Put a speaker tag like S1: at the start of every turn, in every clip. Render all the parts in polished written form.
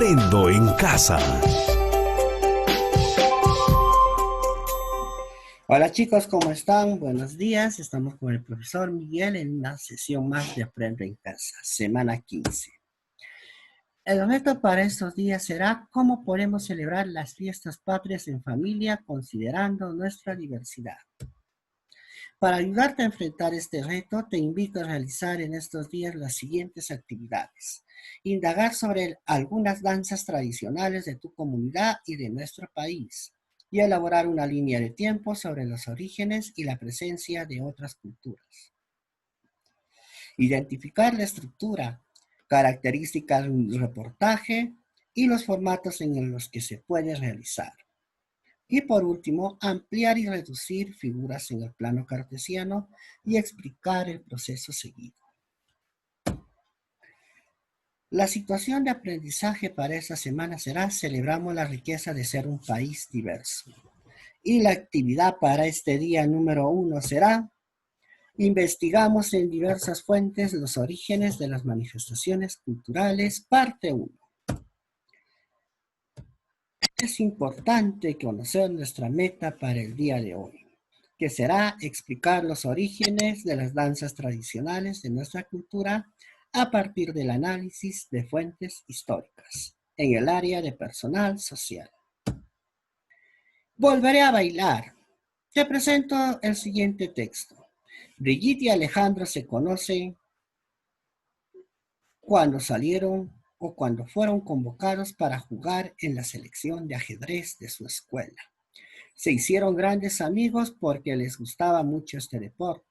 S1: Aprendo en casa.
S2: Hola chicos, ¿cómo están? Buenos días. Estamos con el profesor Miguel en una sesión más de Aprendo en casa, semana 15. El reto para estos días será cómo podemos celebrar las fiestas patrias en familia considerando nuestra diversidad. Para ayudarte a enfrentar este reto, te invito a realizar en estos días las siguientes actividades. Indagar sobre algunas danzas tradicionales de tu comunidad y de nuestro país, y elaborar una línea de tiempo sobre los orígenes y la presencia de otras culturas. Identificar la estructura, características del reportaje y los formatos en los que se puede realizar. Y por último, ampliar y reducir figuras en el plano cartesiano y explicar el proceso seguido. La situación de aprendizaje para esta semana será celebramos la riqueza de ser un país diverso. Y la actividad para este día número 1 será investigamos en diversas fuentes los orígenes de las manifestaciones culturales, parte 1. Es importante conocer nuestra meta para el día de hoy, que será explicar los orígenes de las danzas tradicionales de nuestra cultura a partir del análisis de fuentes históricas en el área de personal social. Volveré a bailar. Te presento el siguiente texto. Brigitte y Alejandro se conocen cuando salieron o cuando fueron convocados para jugar en la selección de ajedrez de su escuela. Se hicieron grandes amigos porque les gustaba mucho este deporte.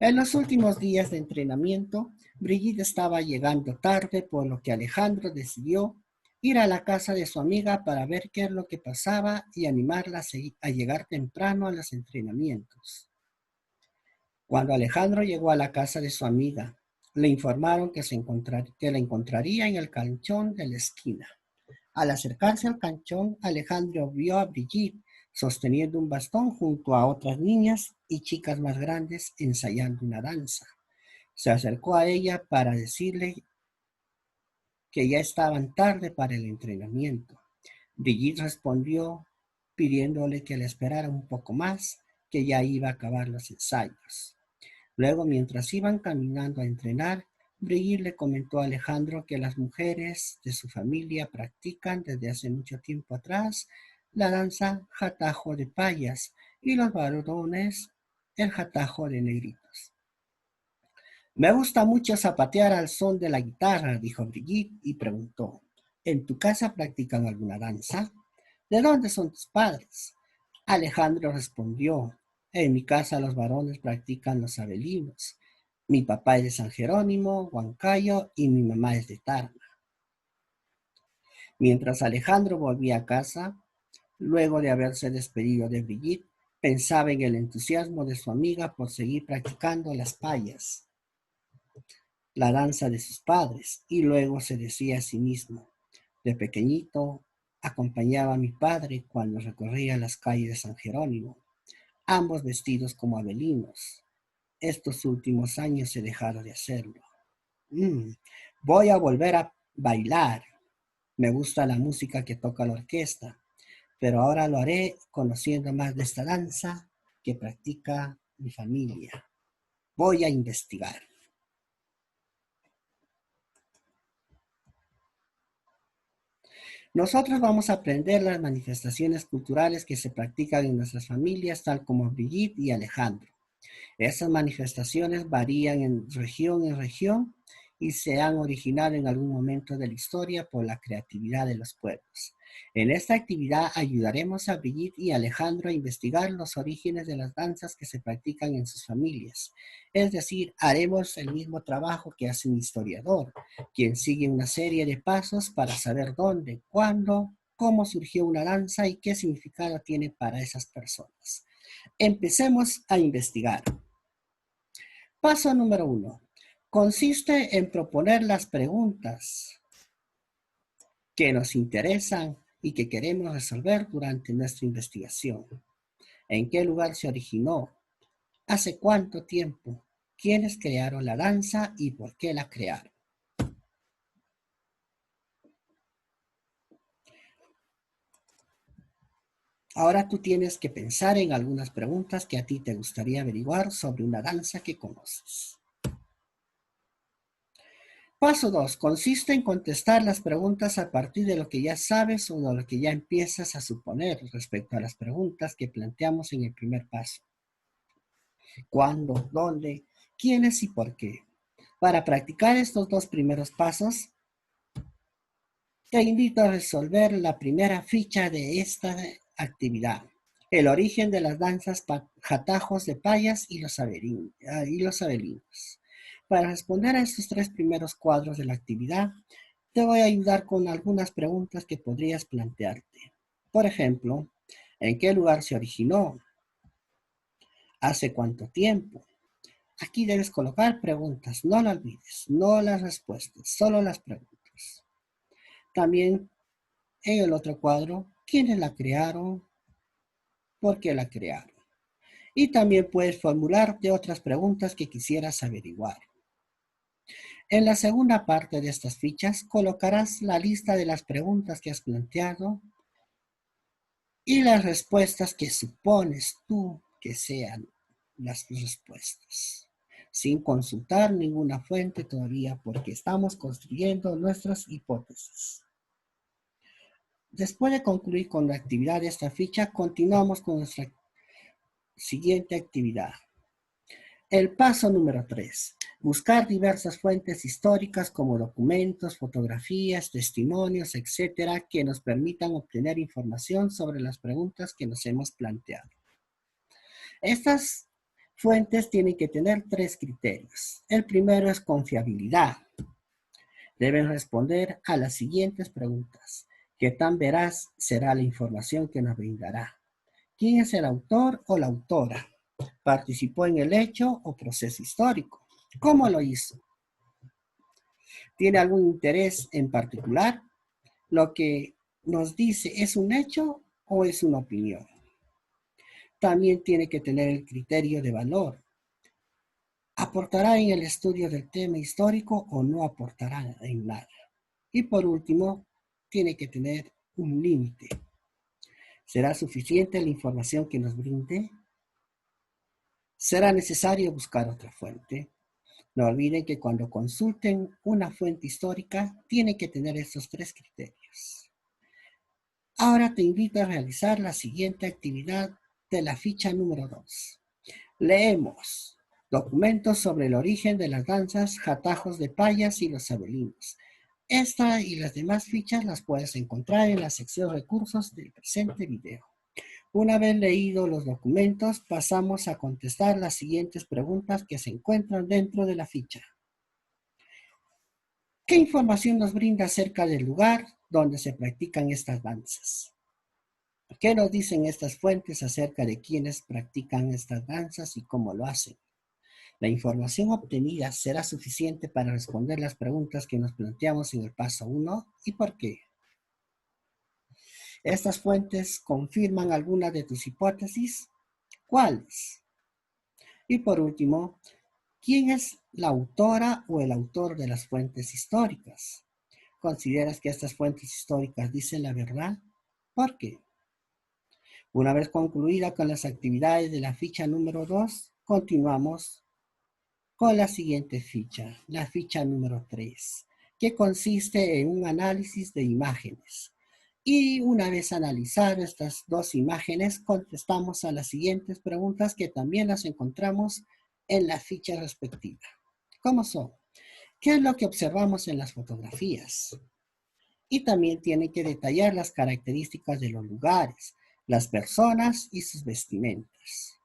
S2: En los últimos días de entrenamiento, Brigitte estaba llegando tarde, por lo que Alejandro decidió ir a la casa de su amiga para ver qué es lo que pasaba y animarla a llegar temprano a los entrenamientos. Cuando Alejandro llegó a la casa de su amiga, le informaron que la encontraría en el canchón de la esquina. Al acercarse al canchón, Alejandro vio a Brigitte sosteniendo un bastón junto a otras niñas y chicas más grandes ensayando una danza. Se acercó a ella para decirle que ya estaban tarde para el entrenamiento. Brigitte respondió pidiéndole que le esperara un poco más, que ya iba a acabar los ensayos. Luego, mientras iban caminando a entrenar, Brigitte le comentó a Alejandro que las mujeres de su familia practican desde hace mucho tiempo atrás la danza jatajo de payas y los varones el jatajo de negritos. Me gusta mucho zapatear al son de la guitarra, dijo Brigitte y preguntó, ¿en tu casa practican alguna danza? ¿De dónde son tus padres? Alejandro respondió, en mi casa los varones practican los abelinos. Mi papá es de San Jerónimo, Huancayo y mi mamá es de Tarma. Mientras Alejandro volvía a casa, luego de haberse despedido de Brigitte, pensaba en el entusiasmo de su amiga por seguir practicando las payas, la danza de sus padres, y luego se decía a sí mismo, de pequeñito acompañaba a mi padre cuando recorría las calles de San Jerónimo, ambos vestidos como abelinos. Estos últimos años he dejado de hacerlo. Voy a volver a bailar. Me gusta la música que toca la orquesta, pero ahora lo haré conociendo más de esta danza que practica mi familia. Voy a investigar. Nosotros vamos a aprender las manifestaciones culturales que se practican en nuestras familias, tal como Brigitte y Alejandro. Esas manifestaciones varían en región y se han originado en algún momento de la historia por la creatividad de los pueblos. En esta actividad ayudaremos a Brigitte y Alejandro a investigar los orígenes de las danzas que se practican en sus familias. Es decir, haremos el mismo trabajo que hace un historiador, quien sigue una serie de pasos para saber dónde, cuándo, cómo surgió una danza y qué significado tiene para esas personas. Empecemos a investigar. Paso número 1. Consiste en proponer las preguntas que nos interesan y que queremos resolver durante nuestra investigación. ¿En qué lugar se originó? ¿Hace cuánto tiempo? ¿Quiénes crearon la danza y por qué la crearon? Ahora tú tienes que pensar en algunas preguntas que a ti te gustaría averiguar sobre una danza que conoces. Paso 2. Consiste en contestar las preguntas a partir de lo que ya sabes o de lo que ya empiezas a suponer respecto a las preguntas que planteamos en el primer paso. ¿Cuándo? ¿Dónde? ¿Quiénes y por qué? Para practicar estos dos primeros pasos, te invito a resolver la primera ficha de esta actividad. El origen de las danzas jatajos de payas y los abelinos. Para responder a estos tres primeros cuadros de la actividad, te voy a ayudar con algunas preguntas que podrías plantearte. Por ejemplo, ¿en qué lugar se originó? ¿Hace cuánto tiempo? Aquí debes colocar preguntas, no lo olvides, no las respuestas, solo las preguntas. También en el otro cuadro, ¿quiénes la crearon? ¿Por qué la crearon? Y también puedes formularte otras preguntas que quisieras averiguar. En la segunda parte de estas fichas colocarás la lista de las preguntas que has planteado y las respuestas que supones tú que sean las respuestas, sin consultar ninguna fuente todavía porque estamos construyendo nuestras hipótesis. Después de concluir con la actividad de esta ficha, continuamos con nuestra siguiente actividad. El paso número 3. Buscar diversas fuentes históricas como documentos, fotografías, testimonios, etcétera, que nos permitan obtener información sobre las preguntas que nos hemos planteado. Estas fuentes tienen que tener tres criterios. El primero es confiabilidad. Deben responder a las siguientes preguntas. ¿Qué tan veraz será la información que nos brindará? ¿Quién es el autor o la autora? ¿Participó en el hecho o proceso histórico? ¿Cómo lo hizo? ¿Tiene algún interés en particular? ¿Lo que nos dice es un hecho o es una opinión? También tiene que tener el criterio de valor. ¿Aportará en el estudio del tema histórico o no aportará en nada? Y por último, tiene que tener un límite. ¿Será suficiente la información que nos brinde? ¿Será necesario buscar otra fuente? No olviden que cuando consulten una fuente histórica, tiene que tener estos tres criterios. Ahora te invito a realizar la siguiente actividad de la ficha número 2. Leemos documentos sobre el origen de las danzas, jatajos de payas y los abelinos. Esta y las demás fichas las puedes encontrar en la sección recursos del presente video. Una vez leídos los documentos, pasamos a contestar las siguientes preguntas que se encuentran dentro de la ficha. ¿Qué información nos brinda acerca del lugar donde se practican estas danzas? ¿Qué nos dicen estas fuentes acerca de quienes practican estas danzas y cómo lo hacen? La información obtenida será suficiente para responder las preguntas que nos planteamos en el paso 1 y por qué. Estas fuentes confirman algunas de tus hipótesis. ¿Cuáles? Y por último, ¿quién es la autora o el autor de las fuentes históricas? ¿Consideras que estas fuentes históricas dicen la verdad? ¿Por qué? Una vez concluida con las actividades de la ficha número 2, continuamos con la siguiente ficha, la ficha número 3, que consiste en un análisis de imágenes. Y una vez analizadas estas dos imágenes, contestamos a las siguientes preguntas que también las encontramos en la ficha respectiva. ¿Cómo son? ¿Qué es lo que observamos en las fotografías? Y también tiene que detallar las características de los lugares, las personas y sus vestimentas.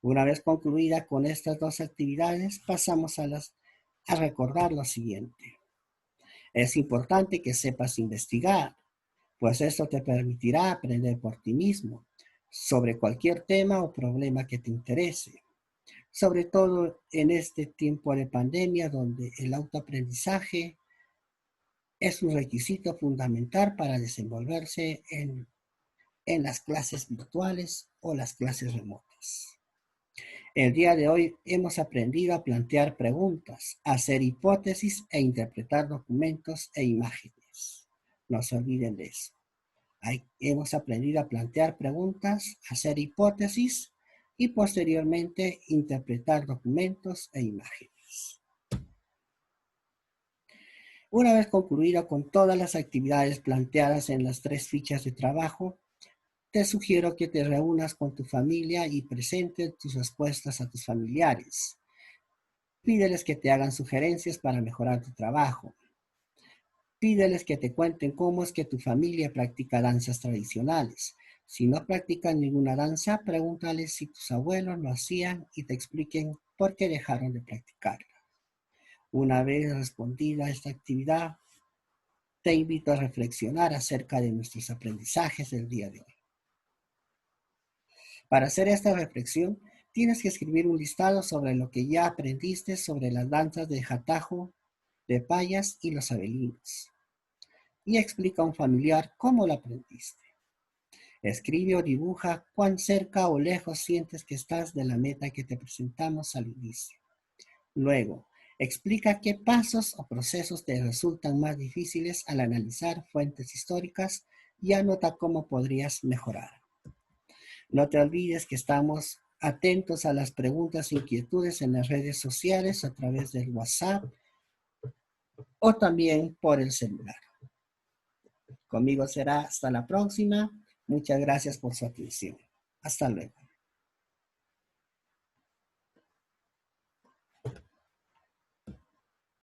S2: Una vez concluida con estas dos actividades, pasamos a recordar lo siguiente. Es importante que sepas investigar, pues esto te permitirá aprender por ti mismo sobre cualquier tema o problema que te interese, sobre todo en este tiempo de pandemia donde el autoaprendizaje es un requisito fundamental para desenvolverse en las clases virtuales o las clases remotas. El día de hoy hemos aprendido a plantear preguntas, a hacer hipótesis e interpretar documentos e imágenes. No se olviden de eso. Hemos aprendido a plantear preguntas, hacer hipótesis y posteriormente interpretar documentos e imágenes. Una vez concluido con todas las actividades planteadas en las 3 fichas de trabajo, te sugiero que te reúnas con tu familia y presentes tus respuestas a tus familiares. Pídeles que te hagan sugerencias para mejorar tu trabajo. Pídeles que te cuenten cómo es que tu familia practica danzas tradicionales. Si no practican ninguna danza, pregúntales si tus abuelos lo hacían y te expliquen por qué dejaron de practicarla. Una vez respondida esta actividad, te invito a reflexionar acerca de nuestros aprendizajes del día de hoy. Para hacer esta reflexión, tienes que escribir un listado sobre lo que ya aprendiste sobre las danzas de Jatajo, de Payas y los Abelinos. Y explica a un familiar cómo lo aprendiste. Escribe o dibuja cuán cerca o lejos sientes que estás de la meta que te presentamos al inicio. Luego, explica qué pasos o procesos te resultan más difíciles al analizar fuentes históricas y anota cómo podrías mejorar. No te olvides que estamos atentos a las preguntas e inquietudes en las redes sociales a través del WhatsApp o también por el celular. Conmigo será hasta la próxima. Muchas gracias por su atención. Hasta luego.